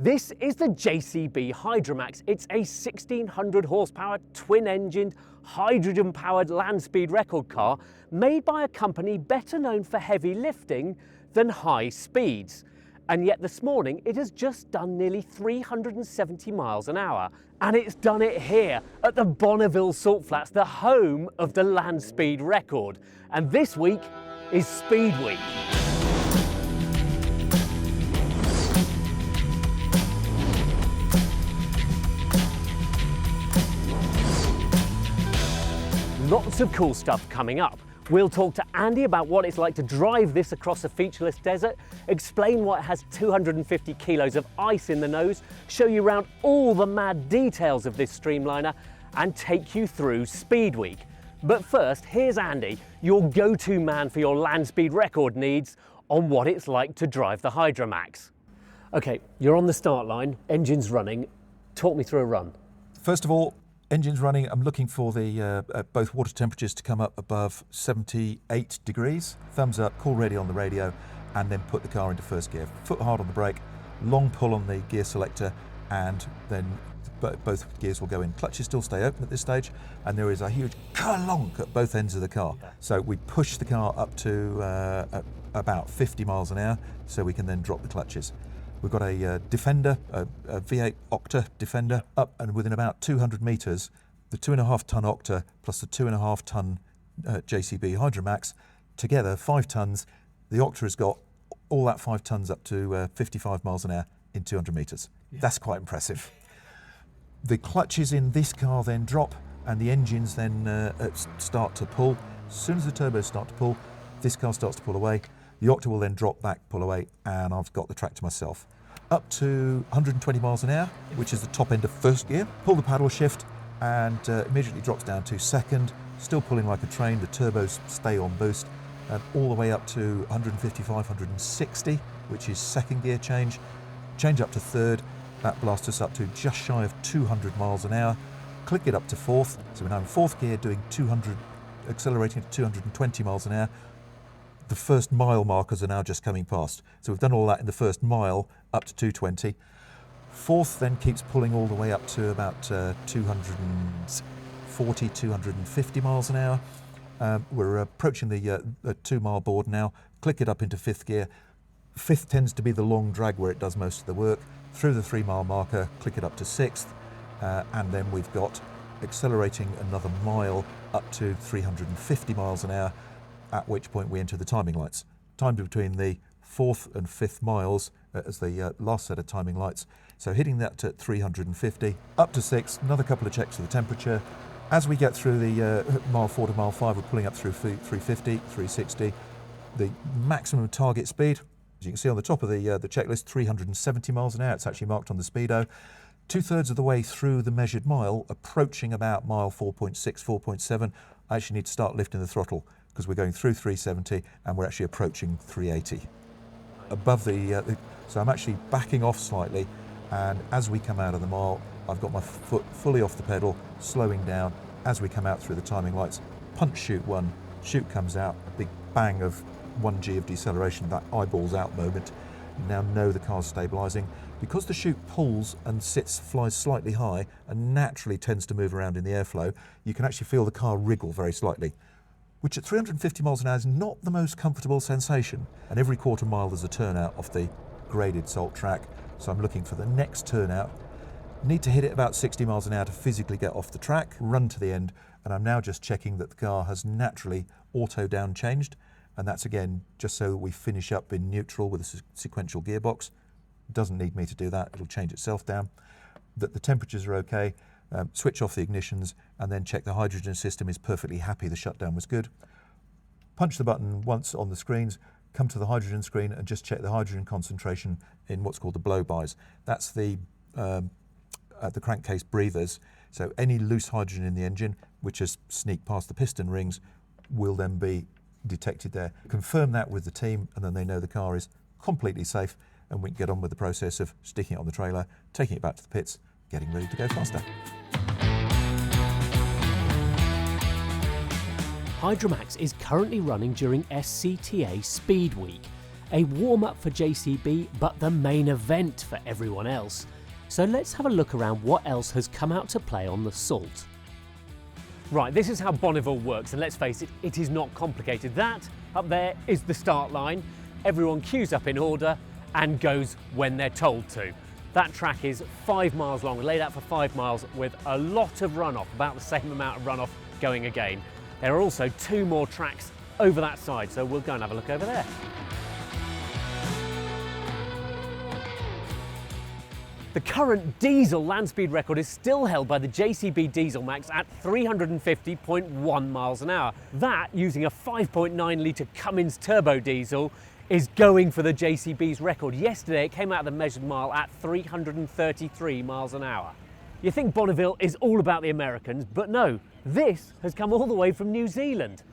This is the JCB Hydromax. It's a 1600 horsepower, twin-engined, hydrogen-powered land speed record car made by a company better known for heavy lifting than high speeds. And yet this morning it has just done nearly 370 miles an hour. And it's done it here at the Bonneville Salt Flats, the home of the land speed record. And this week is Speed Week. Lots of cool stuff coming up. We'll talk to Andy about what it's like to drive this across a featureless desert, explain why it has 250 kilos of ice in the nose, show you around all the mad details of this Streamliner, and take you through Speed Week. But first, here's Andy, your go-to man for your land speed record needs, on what it's like to drive the Hydromax. Okay, you're on the start line, engine's running. Talk me through a run. First of all, engine's running. I'm looking for the both water temperatures to come up above 78 degrees. Thumbs up, call ready on the radio, and then put the car into first gear. Foot hard on the brake, long pull on the gear selector, and then both gears will go in. Clutches still stay open at this stage, and there is a huge ka-lonk at both ends of the car. Yeah. So we push the car up to about 50 miles an hour, so we can then drop the clutches. We've got a Defender, a V8 Octa Defender, up and within about 200 metres, the 2.5 tonne Octa plus the 2.5 tonne JCB Hydromax, together 5 tonnes. The Octa has got all that 5 tonnes up to 55 miles an hour in 200 metres. Yeah. That's quite impressive. The clutches in this car then drop and the engines then start to pull. As soon as the turbos start to pull, this car starts to pull away. The Octa will then drop back, pull away, and I've got the track to myself. Up to 120 miles an hour, which is the top end of first gear. Pull the paddle shift and immediately drops down to second, still pulling like a train. The turbos stay on boost, and all the way up to 155, 160, which is second gear change. Change up to third, that blasts us up to just shy of 200 miles an hour. Click it up to fourth, so we're now in fourth gear doing 200, accelerating to 220 miles an hour. The first mile markers are now just coming past. So we've done all that in the first mile up to 220. Fourth then keeps pulling all the way up to about 240, 250 miles an hour. We're approaching the 2 mile board now. Click it up into fifth gear. Fifth tends to be the long drag where it does most of the work. Through the 3 mile marker, click it up to sixth. And then we've got accelerating another mile up to 350 miles an hour, at which point we enter the timing lights. Timed between the 4th and 5th miles as the last set of timing lights. So hitting that at 350, up to 6, another couple of checks of the temperature. As we get through the mile 4 to mile 5, we're pulling up through 350, 360. The maximum target speed, as you can see on the top of the checklist, 370 miles an hour. It's actually marked on the Speedo. 2/3 of the way through the measured mile, approaching about mile 4.6, 4.7, I actually need to start lifting the throttle, because we're going through 370 and we're actually approaching 380. Above so I'm actually backing off slightly, and as we come out of the mile, I've got my foot fully off the pedal, slowing down. As we come out through the timing lights, punch chute 1, chute comes out, a big bang of 1G of deceleration, that eyeballs out moment. You now know the car's stabilising. Because the chute pulls and flies slightly high and naturally tends to move around in the airflow, you can actually feel the car wriggle very slightly, which at 350 miles an hour is not the most comfortable sensation. And every quarter mile there's a turnout off the graded salt track, so I'm looking for the next turnout. Need to hit it about 60 miles an hour to physically get off the track, run to the end, and I'm now just checking that the car has naturally auto down changed, and that's again just so that we finish up in neutral with a sequential gearbox. Doesn't need me to do that, it'll change itself down. That the temperatures are okay. Switch off the ignitions and then check the hydrogen system is perfectly happy, the shutdown was good. Punch the button once on the screens, come to the hydrogen screen and just check the hydrogen concentration in what's called the blow-bys. That's the crankcase breathers. So any loose hydrogen in the engine, which has sneaked past the piston rings, will then be detected there. Confirm that with the team and then they know the car is completely safe, and we can get on with the process of sticking it on the trailer, taking it back to the pits, getting ready to go faster. Hydromax is currently running during SCTA Speed Week, A warm-up for JCB, but the main event for everyone else. So let's have a look around what else has come out to play on the Salt. Right, this is how Bonneville works, and let's face it, it is not complicated. That up there is the start line. Everyone queues up in order and goes when they're told to. That track is 5 miles long, laid out for 5 miles with a lot of runoff, about the same amount of runoff going again. There are also 2 more tracks over that side, so we'll go and have a look over there. The current diesel land speed record is still held by the JCB Dieselmax at 350.1 miles an hour. That, using a 5.9 litre Cummins turbo diesel, is going for the JCB's record. Yesterday it came out of the measured mile at 333 miles an hour. You think Bonneville is all about the Americans, but no, this has come all the way from New Zealand.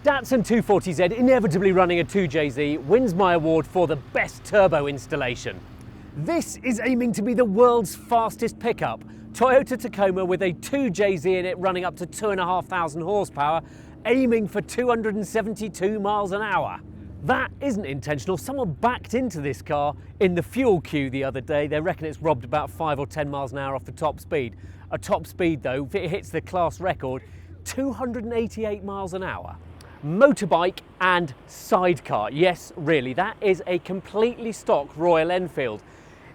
Datsun 240Z, inevitably running a 2JZ, wins my award for the best turbo installation. This is aiming to be the world's fastest pickup. Toyota Tacoma with a 2JZ in it running up to 2,500 horsepower, aiming for 272 miles an hour. That isn't intentional. Someone backed into this car in the fuel queue the other day. They reckon it's robbed about 5 or 10 miles an hour off the top speed. A top speed though, if it hits the class record, 288 miles an hour. Motorbike and sidecar. Yes, really, that is a completely stock Royal Enfield.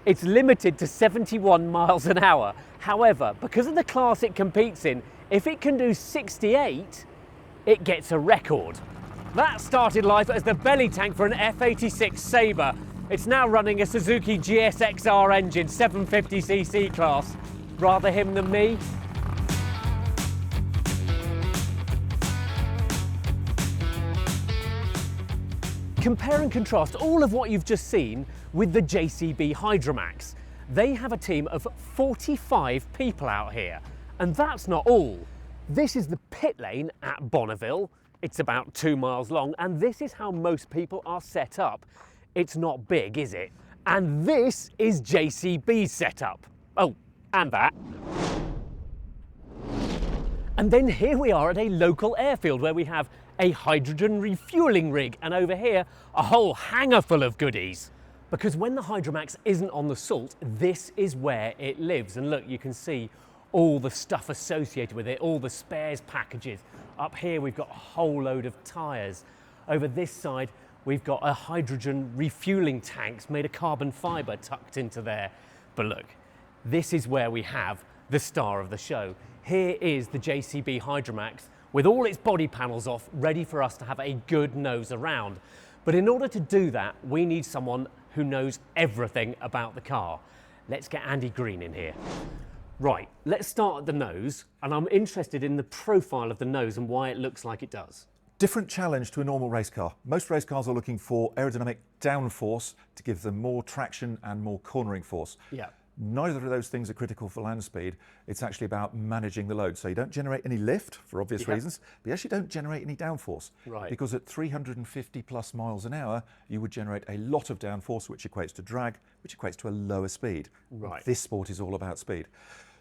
It's limited to 71 miles an hour. However, because of the class it competes in, if it can do 68, it gets a record. That started life as the belly tank for an F86 Sabre. It's now running a Suzuki GSXR engine, 750cc class. Rather him than me. Compare and contrast all of what you've just seen with the JCB Hydromax. They have a team of 45 people out here, and that's not all. This is the pit lane at Bonneville. It's about 2 miles long, and this is how most people are set up. It's not big, is it? And this is JCB's setup. Oh, and that. And then here we are at a local airfield where we have a hydrogen refueling rig, and over here, a whole hangar full of goodies. Because when the Hydromax isn't on the Salt, this is where it lives. And look, you can see all the stuff associated with it, all the spares packages. Up here, we've got a whole load of tyres. Over this side, we've got a hydrogen refueling tanks made of carbon fibre tucked into there. But look, this is where we have the star of the show. Here is the JCB Hydromax with all its body panels off, ready for us to have a good nose around. But in order to do that, we need someone who knows everything about the car. Let's get Andy Green in here. Right, let's start at the nose, and I'm interested in the profile of the nose and why it looks like it does. Different challenge to a normal race car. Most race cars are looking for aerodynamic downforce to give them more traction and more cornering force. Yeah. Neither of those things are critical for land speed. It's actually about managing the load. So you don't generate any lift for obvious reasons, but you actually don't generate any downforce. Right. Because at 350 plus miles an hour, you would generate a lot of downforce, which equates to drag, which equates to a lower speed. Right. This sport is all about speed.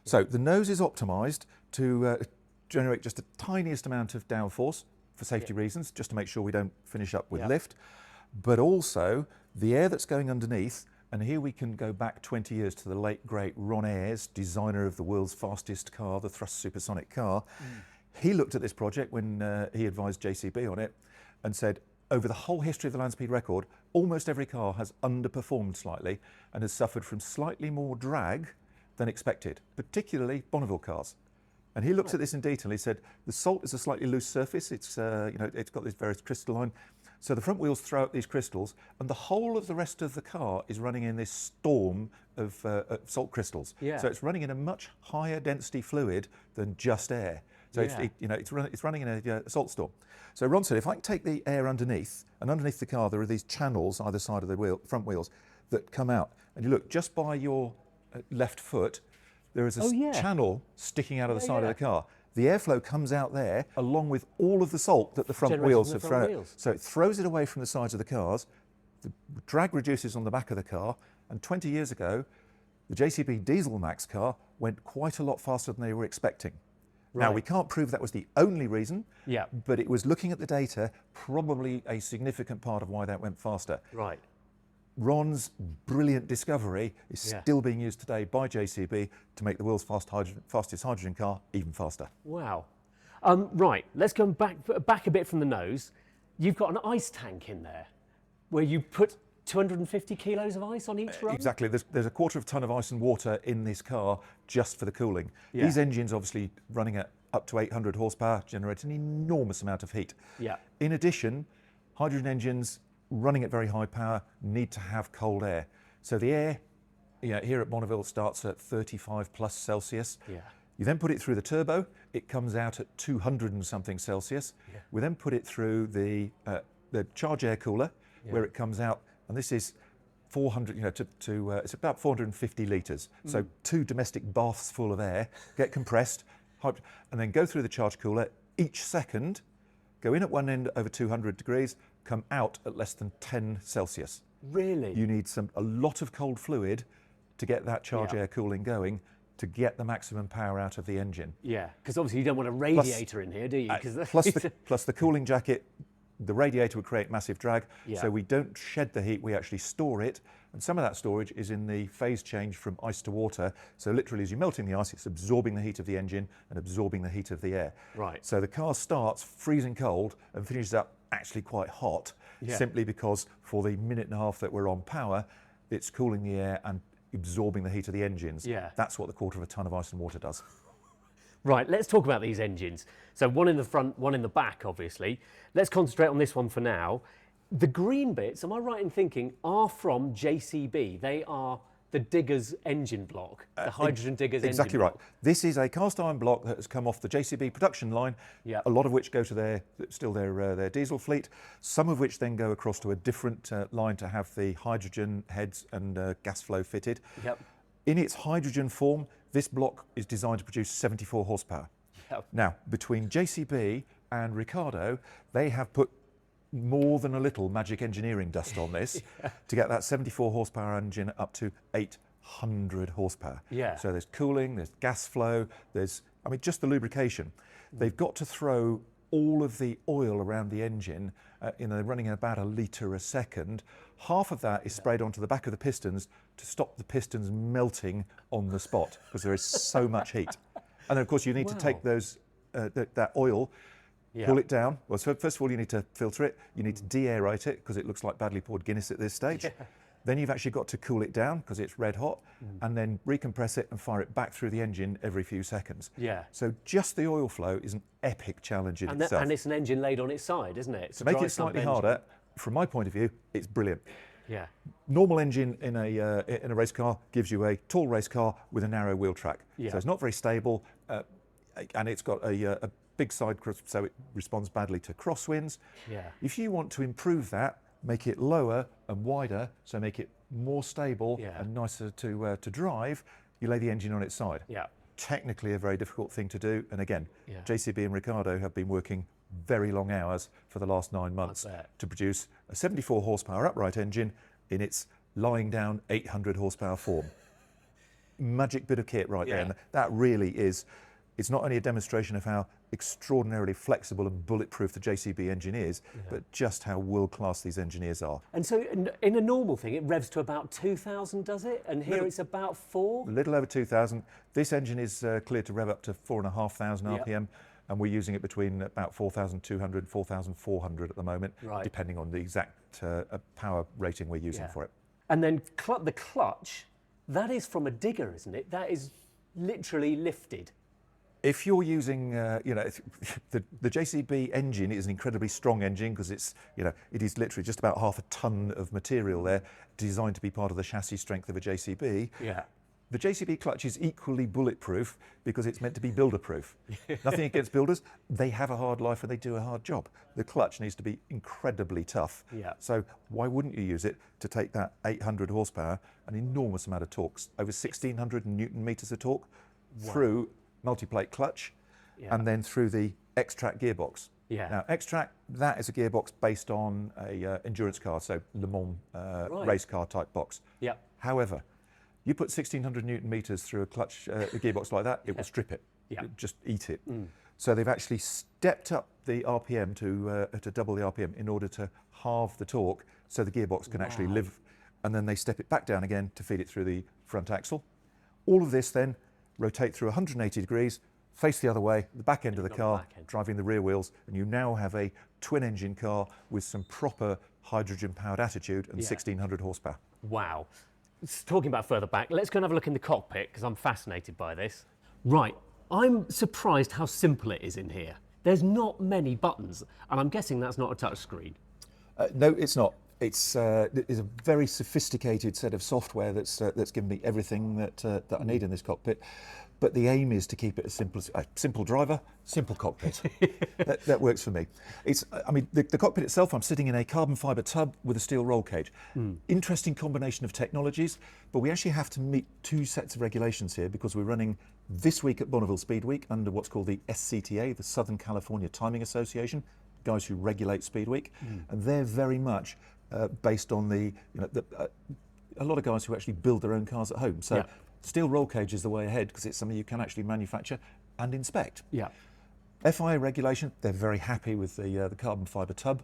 So the nose is optimized to generate just the tiniest amount of downforce for safety reasons, just to make sure we don't finish up with lift, but also the air that's going underneath. And here we can go back 20 years to the late, great Ron Ayres, designer of the world's fastest car, the Thrust supersonic car. He looked at this project when he advised JCB on it and said, over the whole history of the land speed record, almost every car has underperformed slightly and has suffered from slightly more drag than expected, particularly Bonneville cars. And he looked at this in detail. He said, the Salt is a slightly loose surface. It's, it's got this very crystalline. So the front wheels throw out these crystals, and the whole of the rest of the car is running in this storm of salt crystals. Yeah. So it's running in a much higher density fluid than just air. So it's running in a salt storm. So Ron said, if I can take the air underneath, and underneath the car there are these channels either side of the front wheels that come out, and you look just by your left foot, there is a channel sticking out of the side of the car. The airflow comes out there along with all of the salt that the front wheels have thrown. So it throws it away from the sides of the cars, the drag reduces on the back of the car, and 20 years ago, the JCB Dieselmax car went quite a lot faster than they were expecting. Now, Right. we can't prove that was the only reason, Yeah. but it was looking at the data, probably a significant part of why that went faster. Right. Ron's brilliant discovery is Yeah. still being used today by JCB to make the world's fastest hydrogen car even faster. Wow. Right, let's go back a bit from the nose. You've got an ice tank in there where you put 250 kilos of ice on each run? Exactly. There's a quarter of a tonne of ice and water in this car just for the cooling. Yeah. These engines obviously running at up to 800 horsepower generate an enormous amount of heat. Yeah. In addition, hydrogen engines running at very high power need to have cold air. So the air here at Bonneville starts at 35 plus Celsius. Yeah. You then put it through the turbo, it comes out at 200 and something Celsius. Yeah. We then put it through the charge air cooler, where it comes out, and this is 400, it's about 450 litres. So 2 domestic baths full of air, get compressed, and then go through the charge cooler each second, go in at one end over 200 degrees, come out at less than 10 Celsius. Really? You need a lot of cold fluid to get that charge air cooling going, to get the maximum power out of the engine. Yeah, because obviously you don't want a radiator in here, do you? Plus the cooling jacket, the radiator would create massive drag, Yeah. so we don't shed the heat, we actually store it, and some of that storage is in the phase change from ice to water, so literally as you're melting the ice, it's absorbing the heat of the engine and absorbing the heat of the air. Right. So the car starts freezing cold and finishes up actually quite hot, simply because for the minute and a half that we're on power, it's cooling the air and absorbing the heat of the engines. Yeah. That's what the quarter of a tonne of ice and water does. Right, let's talk about these engines. So one in the front, one in the back, obviously. Let's concentrate on this one for now. The green bits, am I right in thinking, are from JCB? They are the Diggers engine block, the hydrogen Diggers Exactly engine right. block. This is a cast iron block that has come off the JCB production line, Yep. a lot of which go to their diesel fleet, some of which then go across to a different line to have the hydrogen heads and gas flow fitted. Yep. In its hydrogen form, this block is designed to produce 74 horsepower. Yep. Now, between JCB and Ricardo, they have put more than a little magic engineering dust on this to get that 74 horsepower engine up to 800 horsepower. Yeah. So there's cooling, there's gas flow, just the lubrication. They've got to throw all of the oil around the engine, they're running at about 1 litre a second. Half of that is sprayed onto the back of the pistons to stop the pistons melting on the spot because there is so much heat. And then of course you need to take those that oil, pull it down. Well, so first of all you need to filter it, you need to de-aerate it because it looks like badly poured Guinness at this stage. Then you've actually got to cool it down because it's red hot, and then recompress it and fire it back through the engine every few seconds. Yeah. So just the oil flow is an epic challenge in itself. And it's an engine laid on its side, isn't it? To make it slightly harder, from my point of view, it's brilliant. Yeah. Normal engine in a race car gives you a tall race car with a narrow wheel track. Yeah. So it's not very stable, and it's got a big side crisp, so it responds badly to crosswinds. Yeah. If you want to improve that, make it lower and wider, so make it more stable and nicer to drive, you lay the engine on its side. Yeah. Technically a very difficult thing to do, and again, Yeah. JCB and Ricardo have been working very long hours for the last 9 months bet. to produce a 74 horsepower upright engine in its lying down 800 horsepower form. Magic bit of kit right there, and that really is, it's not only a demonstration of how extraordinarily flexible and bulletproof the JCB engine is, but just how world-class these engineers are. And so in a normal thing, it revs to about 2,000, does it? And here it's about 4? A little over 2,000. This engine is cleared to rev up to 4,500 RPM, and we're using it between about 4,200 and 4,400 at the moment, depending on the exact power rating we're using for it. And then the clutch, that is from a digger, isn't it? That is literally lifted. If you're using, the JCB engine is an incredibly strong engine because it is literally just about half a tonne of material there, designed to be part of the chassis strength of a JCB. Yeah. The JCB clutch is equally bulletproof because it's meant to be builder-proof. Nothing against builders, they have a hard life and they do a hard job. The clutch needs to be incredibly tough. Yeah. So why wouldn't you use it to take that 800 horsepower, an enormous amount of torque, over 1,600 Newton meters of torque, through multi-plate clutch, and then through the X-Track gearbox. Yeah. Now, X-Track, that is a gearbox based on a endurance car, so Le Mans race car type box. Yeah. However, You put 1600 Newton meters through a clutch, a gearbox like that, it will strip it. Yeah. It'll just eat it. So they've actually stepped up the RPM to double the RPM in order to halve the torque, so the gearbox can actually live. And then they step it back down again to feed it through the front axle. All of this then rotate through 180 degrees, face the other way, the back end of the car, driving the rear wheels, and you now have a twin engine car with some proper hydrogen powered attitude and 1600 horsepower. Wow. Talking about further back, let's go and have a look in the cockpit because I'm fascinated by this. Right, I'm surprised how simple it is in here. There's not many buttons, and I'm guessing that's not a touch screen. No, it's not. It's a very sophisticated set of software that's given me everything that I need in this cockpit. But the aim is to keep it as simple as simple driver, simple cockpit. that works for me. The cockpit itself, I'm sitting in a carbon fibre tub with a steel roll cage. Interesting combination of technologies, but we actually have to meet two sets of regulations here because we're running this week at Bonneville Speed Week under what's called the SCTA, the Southern California Timing Association, guys who regulate Speed Week, and they're very much based on a lot of guys who actually build their own cars at home. So. Steel roll cage is the way ahead because it's something you can actually manufacture and inspect. Yeah. FIA regulation, they're very happy with the carbon fibre tub.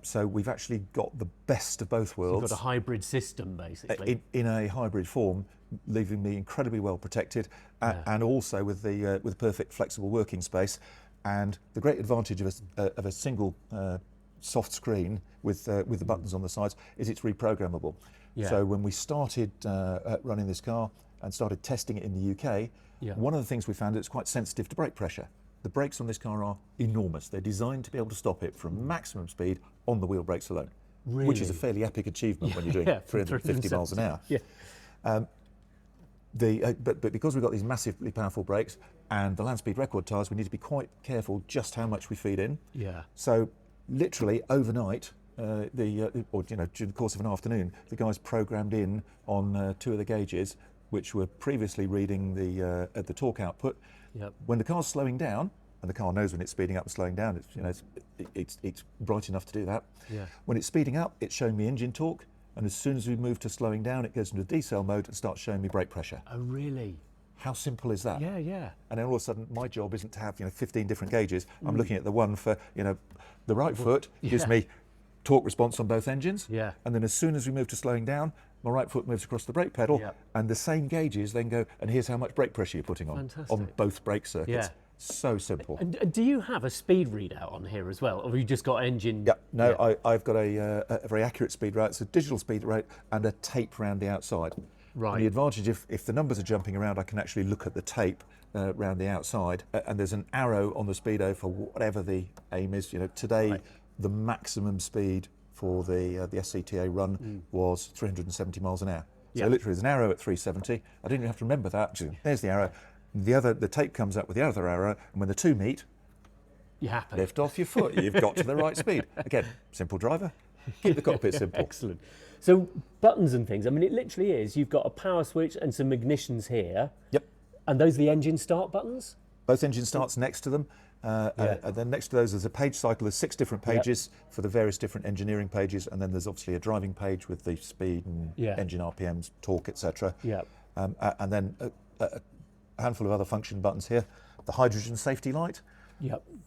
So we've actually got the best of both worlds. So you've got a hybrid system, basically. In a hybrid form, leaving me incredibly well protected, and also with the perfect flexible working space. And the great advantage of a single soft screen with the buttons on the sides is it's reprogrammable. So when we started running this car, and started testing it in the UK, one of the things we found is it's quite sensitive to brake pressure. The brakes on this car are enormous. They're designed to be able to stop it from maximum speed on the wheel brakes alone, which is a fairly epic achievement when you're doing 350 miles an hour. But because we've got these massively powerful brakes and the land speed record tyres, we need to be quite careful just how much we feed in. So literally overnight, during the course of an afternoon, the guys programmed in on two of the gauges which were previously reading the torque output. When the car's slowing down, and the car knows when it's speeding up and slowing down, it's bright enough to do that. When it's speeding up, it's showing me engine torque, and as soon as we move to slowing down, it goes into decel mode and starts showing me brake pressure. Oh, really? How simple is that? Yeah. And then all of a sudden, my job isn't to have 15 different gauges. I'm looking at the one for the right foot gives me torque response on both engines. And then as soon as we move to slowing down, my right foot moves across the brake pedal, and the same gauges then go, and here's how much brake pressure you're putting on both brake circuits. So simple. And do you have a speed readout on here as well, or have you just got engine? I've got a very accurate speed readout. It's a digital speed rate and a tape around the outside. Right. And the advantage, if the numbers are jumping around, I can actually look at the tape around the outside, and there's an arrow on the Speedo for whatever the aim is. Today the maximum speed for the SCTA run was 370 miles an hour. So literally there's an arrow at 370. I didn't even have to remember that. There's the arrow. The tape comes up with the other arrow, and when the two meet, you're happy. Lift off your foot. You've got to the right speed. Again, simple driver. Keep the cockpit simple. Excellent. So buttons and things. I mean, it literally is. You've got a power switch and some ignitions here. And those are the engine start buttons? Both engine starts next to them. And then next to those, there's a page cycle. There's 6 different pages for the various different engineering pages, and then there's obviously a driving page with the speed and engine RPMs, torque, etc. And then a handful of other function buttons here. The hydrogen safety light.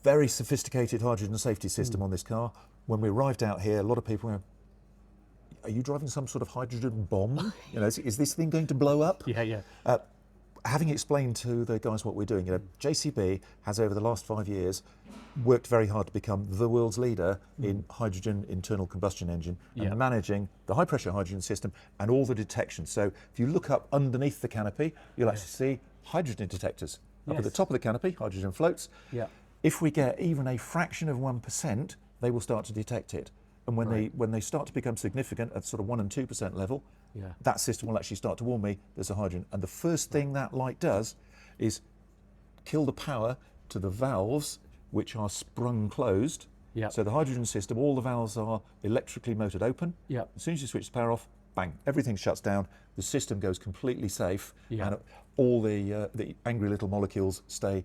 Very sophisticated hydrogen safety system on this car. When we arrived out here, a lot of people were, are you driving some sort of hydrogen bomb? Is this thing going to blow up? Having explained to the guys what we're doing, JCB has over the last 5 years worked very hard to become the world's leader in hydrogen internal combustion engine and managing the high pressure hydrogen system and all the detection. So if you look up underneath the canopy, you'll actually see hydrogen detectors. Up at the top of the canopy, hydrogen floats. If we get even a fraction of 1%, they will start to detect it. And when they start to become significant at sort of 1 and 2% level, that system will actually start to warn me there's a hydrogen. And the first thing that light does is kill the power to the valves, which are sprung closed. So the hydrogen system, all the valves are electrically motored open. As soon as you switch the power off, bang, everything shuts down. The system goes completely safe, and all the angry little molecules stay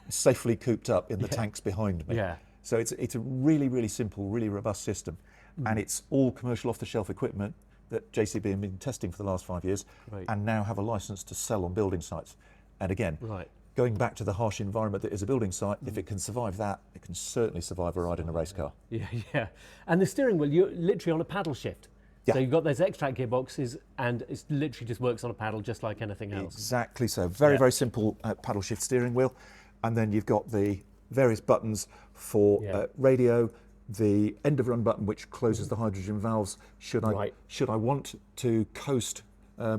safely cooped up in the tanks behind me. So it's a really, really simple, really robust system, and it's all commercial off-the-shelf equipment that JCB have been testing for the last 5 years, Right. and now have a license to sell on building sites. And again, Right. going back to the harsh environment that is a building site, if it can survive that, it can certainly survive a ride in a race car. Yeah, yeah. And the steering wheel, you're literally on a paddle shift. Yeah. So you've got those extract gearboxes, and it literally just works on a paddle just like anything else. Exactly so. Very, Yeah. very simple paddle shift steering wheel. And then you've got the various buttons for Yeah. radio, the end of run button, which closes the hydrogen valves should Right. I want to coast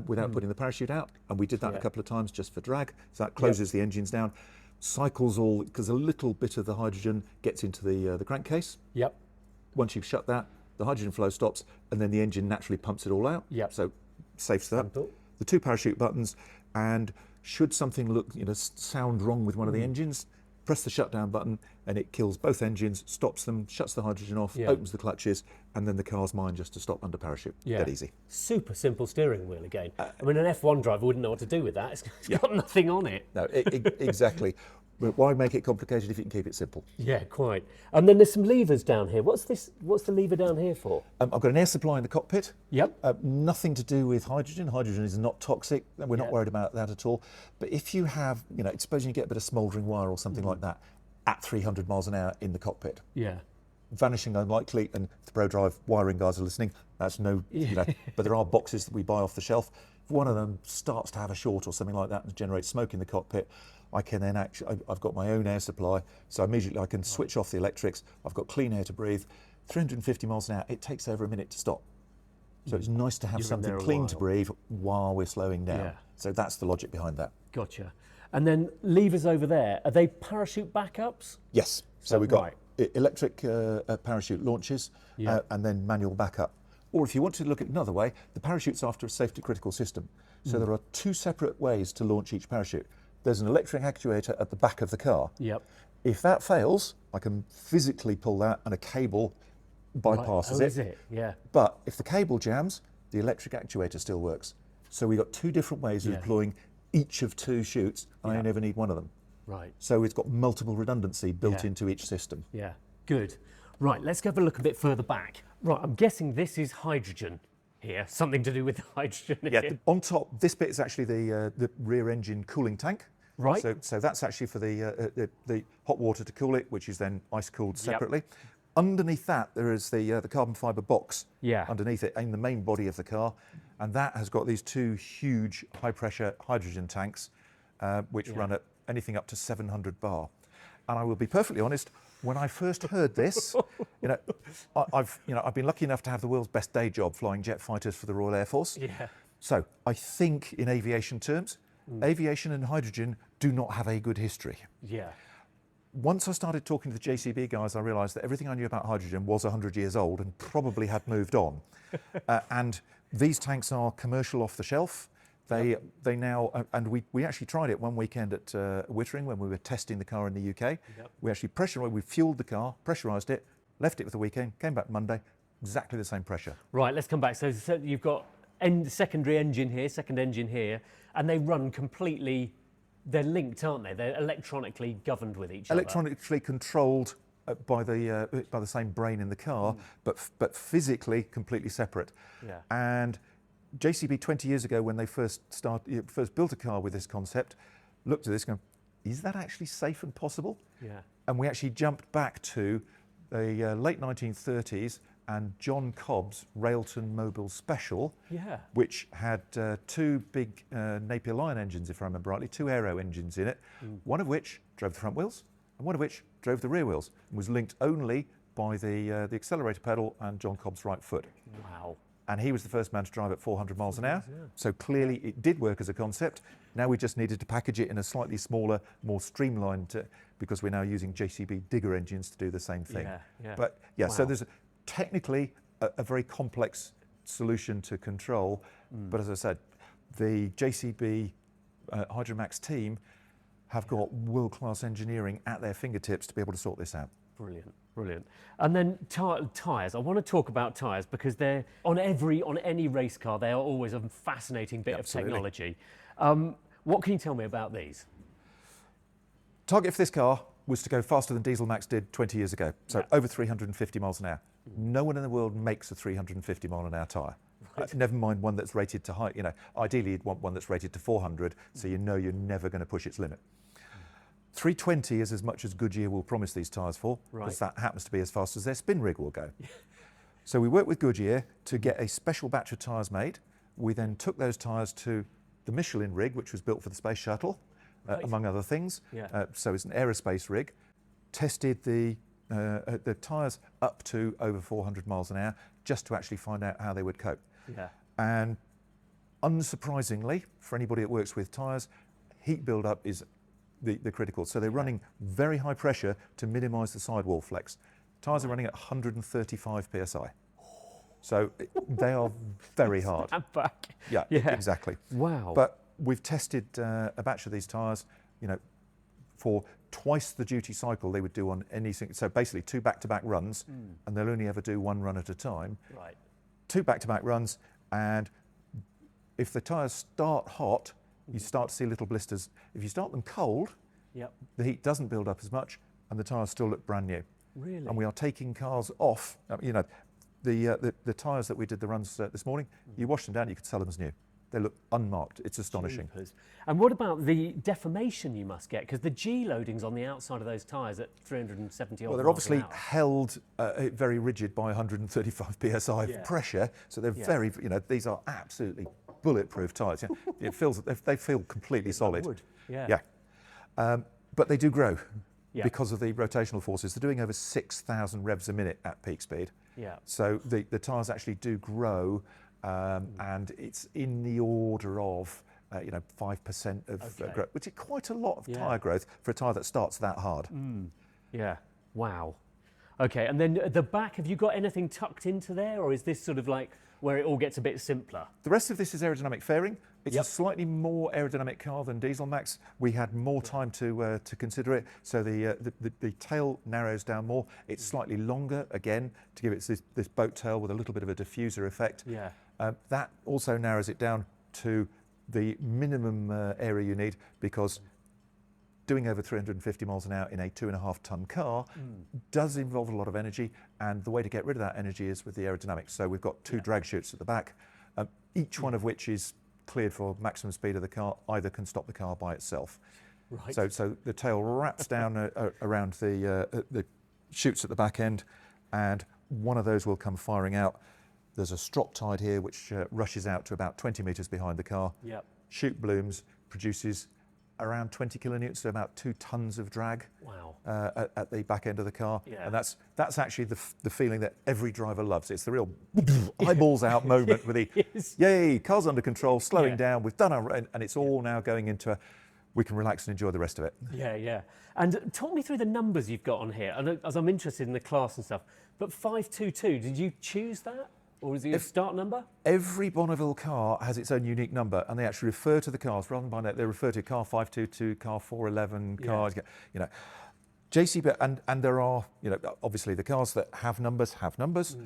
without putting the parachute out. And we did that Yeah. a couple of times just for drag. So that closes the engines down. Cycles all, because a little bit of the hydrogen gets into the crankcase. Yep. Once you've shut that, the hydrogen flow stops, and then the engine naturally pumps it all out. Yep. So safe that. Simple. The 2 parachute buttons, and should something look, sound wrong with one of the engines, press the shutdown button, and it kills both engines, stops them, shuts the hydrogen off, Yeah. opens the clutches, and then the car's mine just to stop under parachute. Yeah. Dead easy. Super simple steering wheel again. I mean, an F1 driver wouldn't know what to do with that. It's got nothing on it. No, exactly. But why make it complicated if you can keep it simple? Yeah, quite. And then there's some levers down here. What's this? What's the lever down here for? I've got an air supply in the cockpit. Yep. Nothing to do with hydrogen. Hydrogen is not toxic. We're not Yeah. worried about that at all. But if you have, supposing you get a bit of smouldering wire or something like that at 300 miles an hour in the cockpit, Yeah. vanishing unlikely, and if the Pro Drive wiring guys are listening, that's no, but there are boxes that we buy off the shelf. If one of them starts to have a short or something like that and generates smoke in the cockpit, I can then I've got my own air supply, so immediately I can switch off the electrics. I've got clean air to breathe. 350 miles an hour, it takes over a minute to stop. So it's nice to have You're in something there a clean to while. breathe while we're slowing down. Yeah. So that's the logic behind that. Gotcha. And then levers over there, are they parachute backups? Yes. So we've got right. electric parachute launches Yeah. and then manual backup. Or if you want to look at another way, the parachute's after a safety critical system. So there are 2 separate ways to launch each parachute. There's an electric actuator at the back of the car. Yep. If that fails, I can physically pull that and a cable bypasses Oh, it. is it? Yeah. But if the cable jams, the electric actuator still works. So we've got 2 different ways of Yeah. deploying each of 2 chutes, and I only ever need one of them. Right. So it's got multiple redundancy built Yeah. into each system. Yeah. Good. Right, let's have a look a bit further back. Right, I'm guessing this is hydrogen here, something to do with hydrogen Yeah, here. on top, this bit is actually the rear engine cooling tank. Right. So that's actually for the hot water to cool it, which is then ice cooled separately. Yep. Underneath that, there is the carbon fibre box. Yeah. Underneath it, in the main body of the car, and that has got these 2 huge high pressure hydrogen tanks, which run at anything up to 700 bar. And I will be perfectly honest. When I first heard this, I've been lucky enough to have the world's best day job flying jet fighters for the Royal Air Force. Yeah. So I think in aviation terms, aviation and hydrogen do not have a good history. Yeah. Once I started talking to the JCB guys, I realised that everything I knew about hydrogen was 100 years old and probably had moved on. And these tanks are commercial off the shelf. They now, and we actually tried it one weekend at Wittering when we were testing the car in the UK. Yep. We actually we fueled the car, pressurised it, left it for the weekend, came back Monday, exactly the same pressure. Right, let's come back. So you've got secondary engine here, second engine here, and they run completely, they're linked, aren't they? They're electronically governed with each other. Electronically controlled by the same brain in the car, but physically completely separate. Yeah. And JCB 20 years ago, when they first built a car with this concept, looked at this going, is that actually safe and possible? Yeah. And we actually jumped back to the late 1930s and John Cobb's Railton Mobile Special, Yeah. which had 2 big Napier Lion engines, if I remember rightly, 2 aero engines in it, one of which drove the front wheels and one of which drove the rear wheels, and was linked only by the accelerator pedal and John Cobb's right foot. Wow. And he was the first man to drive at 400 miles an hour. So clearly it did work as a concept. Now we just needed to package it in a slightly smaller, more streamlined, because we're now using JCB Digger engines to do the same thing. Yeah, yeah. But yeah, so Wow. there's technically a very complex solution to control. But as I said, the JCB Hydromax team have got world-class engineering at their fingertips to be able to sort this out. Brilliant, brilliant. And then tyres. I want to talk about tyres because they're on any race car. They are always a fascinating bit Absolutely. of technology. What can you tell me about these? Target for this car was to go faster than Diesel Max did 20 years ago, so over 350 miles an hour. No one in the world makes a 350 mile an hour tyre. Never mind one that's rated to high. Ideally you'd want one that's rated to 400, so you know you're never going to push its limit. 320 is as much as Goodyear will promise these tyres for, because that happens to be as fast as their spin rig will go. So we worked with Goodyear to get a special batch of tyres made. We then took those tyres to the Michelin rig, which was built for the space shuttle, among other things. So it's an aerospace rig. Tested the tyres up to over 400 miles an hour just to actually find out how they would cope. And unsurprisingly, for anybody that works with tyres, heat build-up is the critical. So they're running very high pressure to minimise the sidewall flex. Tyres are running at 135 psi. So they are very hard. Back. Yeah, exactly. Wow. But we've tested a batch of these tyres, for twice the duty cycle they would do on anything. So basically 2 back-to-back runs, and they'll only ever do 1 run at a time. 2 back-to-back runs, and if the tyres start hot, you start to see little blisters. If you start them cold, the heat doesn't build up as much, and the tyres still look brand new. Really? And we are taking cars off. The tyres that we did the runs this morning, you wash them down, you could sell them as new. They look unmarked. It's astonishing. Jeepers. And what about the deformation you must get? Because the G loading's on the outside of those tyres at 370 odd Well, they're miles obviously an hour. held very rigid by 135 psi pressure, so they're very, these are absolutely bulletproof tyres. It feels they feel completely solid. Wood. But they do grow because of the rotational forces. They're doing over 6,000 revs a minute at peak speed. So the tyres actually do grow, and it's in the order of 5% of growth, which is quite a lot of tyre growth for a tyre that starts that hard. Wow. Okay, and then at the back, have you got anything tucked into there, or is this sort of like where it all gets a bit simpler? The rest of this is aerodynamic fairing. It's a slightly more aerodynamic car than Diesel Max. We had more time to consider it, so the tail narrows down more. It's slightly longer, again, to give it this boat tail with a little bit of a diffuser effect. That also narrows it down to the minimum area you need, because doing over 350 miles an hour in a 2.5 ton car does involve a lot of energy, and the way to get rid of that energy is with the aerodynamics. So we've got 2 drag chutes at the back, each one of which is cleared for maximum speed of the car, either can stop the car by itself. So the tail wraps down around the chutes at the back end, and one of those will come firing out. There's a strop tide here which rushes out to about 20 metres behind the car. Chute blooms, produces around 20 kilonewtons, so about 2 tons of drag at the back end of the car. And that's actually the feeling that every driver loves. It's the real eyeballs out moment with the, yay, car's under control, slowing down, we've done our, and it's all now going into we can relax and enjoy the rest of it. And talk me through the numbers you've got on here, as I'm interested in the class and stuff. But 522, did you choose that? Or is it a start number? Every Bonneville car has its own unique number, and they actually refer to the cars rather than by name. They refer to car 522, car 411, cars. JCB, and there are, obviously the cars that have numbers have numbers.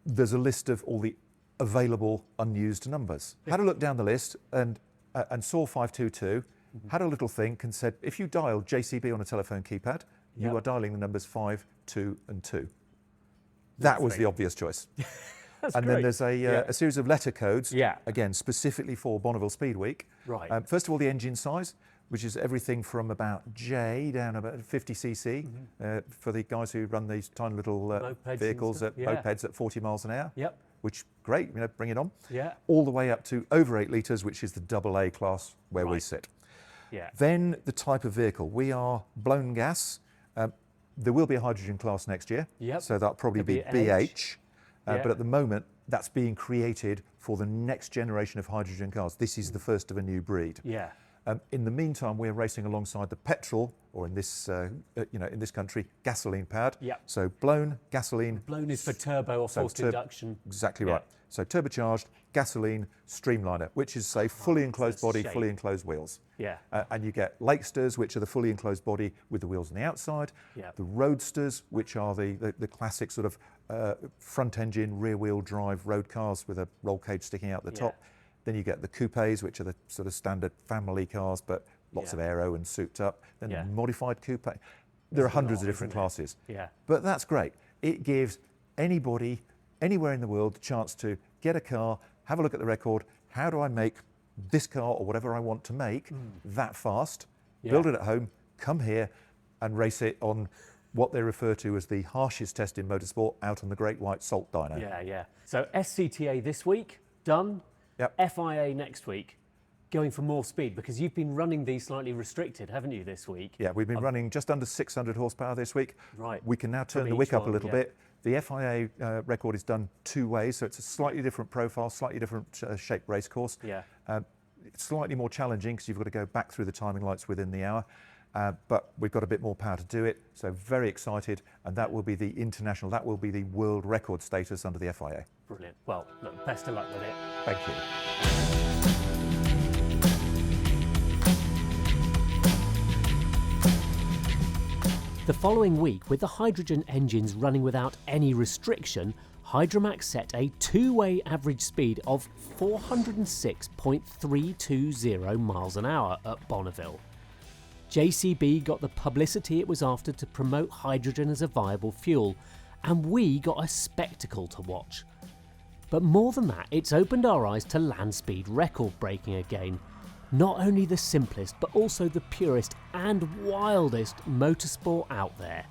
There's a list of all the available unused numbers. Had a look down the list and saw 522. Had a little think and said, if you dial JCB on a telephone keypad, you are dialing the numbers 5, 2, and 2. That was the obvious choice. And then there's a series of letter codes, again, specifically for Bonneville Speed Week. First of all, the engine size, which is everything from about J down about 50 cc for the guys who run these tiny little vehicles, mopeds at 40 miles an hour. Which, great, bring it on. All the way up to over 8 litres, which is the AA class where we sit. Then the type of vehicle. We are blown gas. There will be a hydrogen class next year, so that'll probably be BH. But at the moment, that's being created for the next generation of hydrogen cars. This is the first of a new breed. In the meantime, we're racing alongside the petrol, or in this, in this country, gasoline powered. So blown, gasoline. Blown is for turbo or forced induction. Exactly right. So turbocharged, gasoline, Streamliner, which is a fully enclosed body, fully enclosed wheels. And you get Lakesters, which are the fully enclosed body with the wheels on the outside. The Roadsters, which are the classic sort of front engine, rear wheel drive road cars with a roll cage sticking out the top. Then you get the coupes, which are the sort of standard family cars, but lots of aero and souped up. Then the modified coupe. There are hundreds of different classes. But that's great. It gives anybody, anywhere in the world, the chance to get a car have a look at the record. How do I make this car or whatever I want to make that fast? Build it at home, come here and race it on what they refer to as the harshest test in motorsport, out on the Great White Salt Dyno. Yeah. So SCTA this week, done. Yep. FIA next week, going for more speed, because you've been running these slightly restricted, haven't you, this week? Yeah, we've been running just under 600 horsepower this week. Right. We can now turn the wick up a little bit. The FIA record is done 2 ways, so it's a slightly different profile, slightly different shaped race course. Yeah. It's slightly more challenging because you've got to go back through the timing lights within the hour, but we've got a bit more power to do it, so very excited, and that will be the international, that will be the world record status under the FIA. Brilliant. Well, look, best of luck with it. Thank you. The following week, with the hydrogen engines running without any restriction, Hydromax set a 2-way average speed of 406.320 miles an hour at Bonneville. JCB got the publicity it was after to promote hydrogen as a viable fuel, and we got a spectacle to watch. But more than that, it's opened our eyes to land speed record breaking again. Not only the simplest, but also the purest and wildest motorsport out there.